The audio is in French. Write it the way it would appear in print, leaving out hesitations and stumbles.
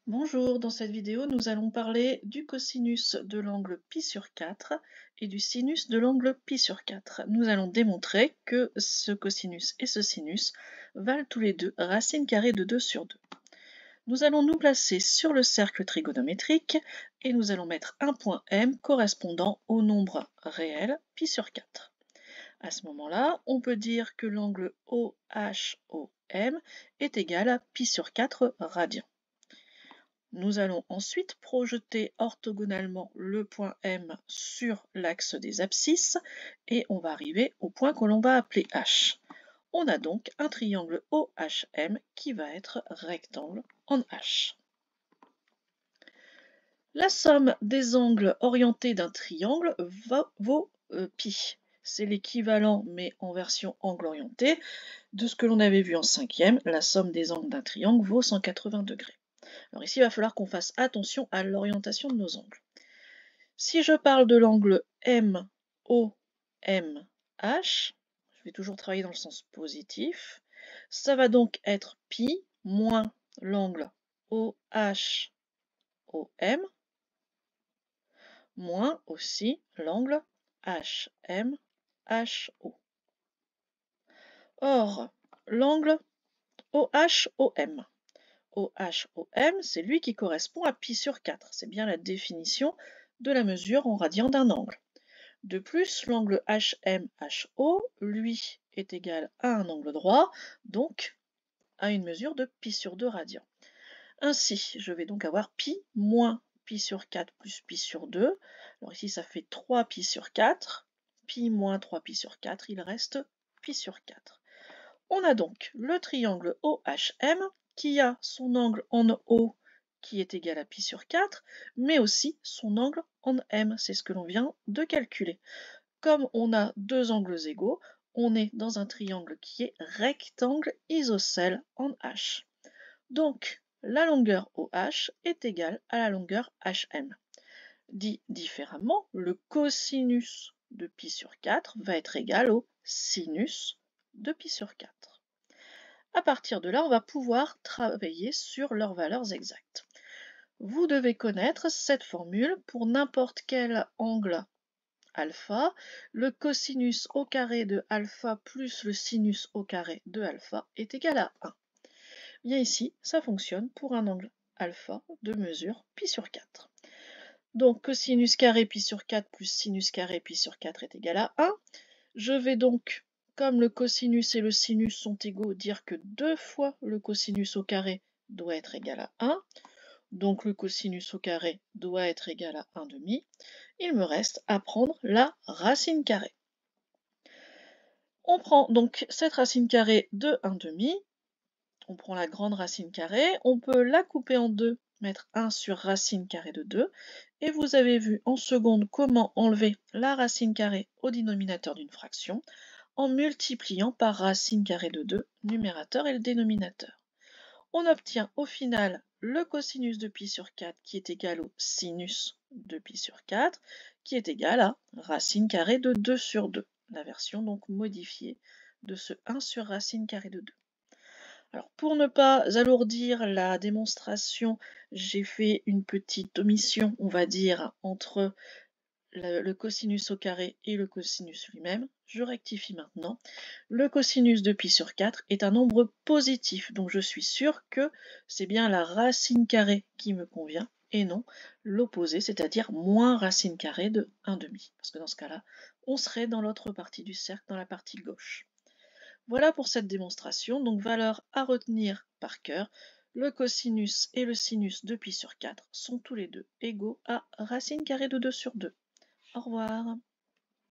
Bonjour, dans cette vidéo, nous allons parler du cosinus de l'angle π sur 4 et du sinus de l'angle π sur 4. Nous allons démontrer que ce cosinus et ce sinus valent tous les deux racine carrée de 2 sur 2. Nous allons nous placer sur le cercle trigonométrique et nous allons mettre un point M correspondant au nombre réel π sur 4. À ce moment-là, on peut dire que l'angle OHOM est égal à π sur 4 radians. Nous allons ensuite projeter orthogonalement le point M sur l'axe des abscisses et on va arriver au point que l'on va appeler H. On a donc un triangle OHM qui va être rectangle en H. La somme des angles orientés d'un triangle vaut pi. C'est l'équivalent, mais en version angle orienté, de ce que l'on avait vu en cinquième. La somme des angles d'un triangle vaut 180 degrés. Alors ici, il va falloir qu'on fasse attention à l'orientation de nos angles. Si je parle de l'angle MOMH, je vais toujours travailler dans le sens positif, ça va donc être pi moins l'angle OHOM moins aussi l'angle HMHO. Or, l'angle OHOM, c'est lui qui correspond à π sur 4. C'est bien la définition de la mesure en radians d'un angle. De plus, l'angle HMHO, lui, est égal à un angle droit, donc à une mesure de π sur 2 radians. Ainsi, je vais donc avoir π moins π sur 4 plus π sur 2. Alors ici, ça fait 3π sur 4. Π moins 3π sur 4, il reste π sur 4. On a donc le triangle OHM qui a son angle en O qui est égal à π sur 4, mais aussi son angle en M, c'est ce que l'on vient de calculer. Comme on a deux angles égaux, on est dans un triangle qui est rectangle isocèle en H. Donc, la longueur OH est égale à la longueur HM. Dit différemment, le cosinus de π sur 4 va être égal au sinus de π sur 4. À partir de là, on va pouvoir travailler sur leurs valeurs exactes. Vous devez connaître cette formule pour n'importe quel angle alpha. Le cosinus au carré de alpha plus le sinus au carré de alpha est égal à 1. Bien ici, ça fonctionne pour un angle alpha de mesure π sur 4. Donc cosinus carré π sur 4 plus sinus carré π sur 4 est égal à 1. Je vais donc, comme le cosinus et le sinus sont égaux, dire que 2 fois le cosinus au carré doit être égal à 1. Donc le cosinus au carré doit être égal à 1 demi. Il me reste à prendre la racine carrée. On prend donc cette racine carrée de 1 demi. On prend la grande racine carrée. On peut la couper en deux, mettre 1 sur racine carrée de 2. Et vous avez vu en seconde comment enlever la racine carrée au dénominateur d'une fraction en multipliant par racine carrée de 2, numérateur et le dénominateur. On obtient au final le cosinus de π sur 4 qui est égal au sinus de π sur 4 qui est égal à racine carrée de 2 sur 2, la version donc modifiée de ce 1 sur racine carrée de 2. Alors pour ne pas alourdir la démonstration, j'ai fait une petite omission, on va dire, entre le cosinus au carré et le cosinus lui-même. Je rectifie maintenant. Le cosinus de π sur 4 est un nombre positif, donc je suis sûre que c'est bien la racine carrée qui me convient et non l'opposé, c'est-à-dire moins racine carrée de 1 demi. Parce que dans ce cas-là, on serait dans l'autre partie du cercle, dans la partie gauche. Voilà pour cette démonstration, donc valeur à retenir par cœur. Le cosinus et le sinus de π sur 4 sont tous les deux égaux à racine carrée de 2 sur 2. Au revoir.